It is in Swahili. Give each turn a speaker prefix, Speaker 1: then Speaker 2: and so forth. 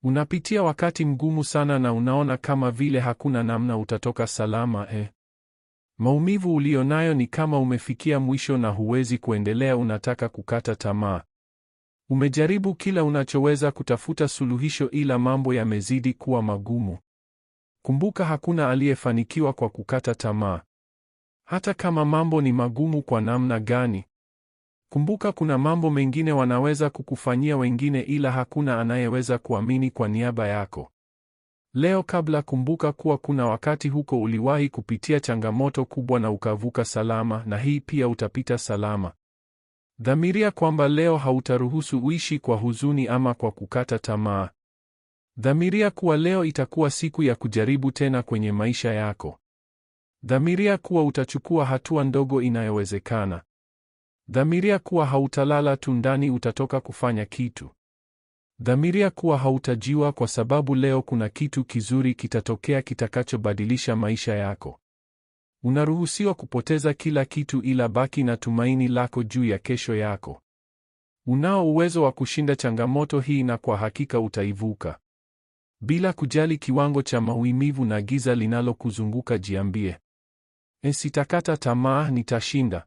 Speaker 1: Unapitia wakati mgumu sana na unaona kama vile hakuna namna utatoka salama. Maumivu ulionayo ni kama umefikia mwisho na huwezi kuendelea, unataka kukata tamaa. Umejaribu kila unachoweza kutafuta suluhisho ila mambo yamezidi kuwa magumu. Kumbuka, hakuna aliyefanikiwa kwa kukata tamaa. Hata kama mambo ni magumu kwa namna gani. Kumbuka, kuna mambo mengine wanaweza kukufanyia wengine ila hakuna anayeweza kuamini kwa niaba yako. Leo kumbuka kuwa kuna wakati huko uliwahi kupitia changamoto kubwa na ukavuka salama, na hii pia utapita salama. Dhamiria kwamba leo hautaruhusu uishi kwa huzuni ama kwa kukata tamaa. Dhamiria kuwa leo itakuwa siku ya kujaribu tena kwenye maisha yako. Dhamiria kuwa utachukua hatua ndogo inayowezekana. Dhamiria kuwa hautalala tu ndani, utatoka kufanya kitu. Dhamiria kuwa hautajiwa kwa sababu leo kuna kitu kizuri kitatokea kitakachobadilisha maisha yako. Unaruhusiwa kupoteza kila kitu ila baki na tumaini lako juu ya kesho yako. Unao uwezo wa kushinda changamoto hii na kwa hakika utaivuka. Bila kujali kiwango cha maumivu na giza linalokuzunguka, jiambie, sitakata tamaa, nitashinda.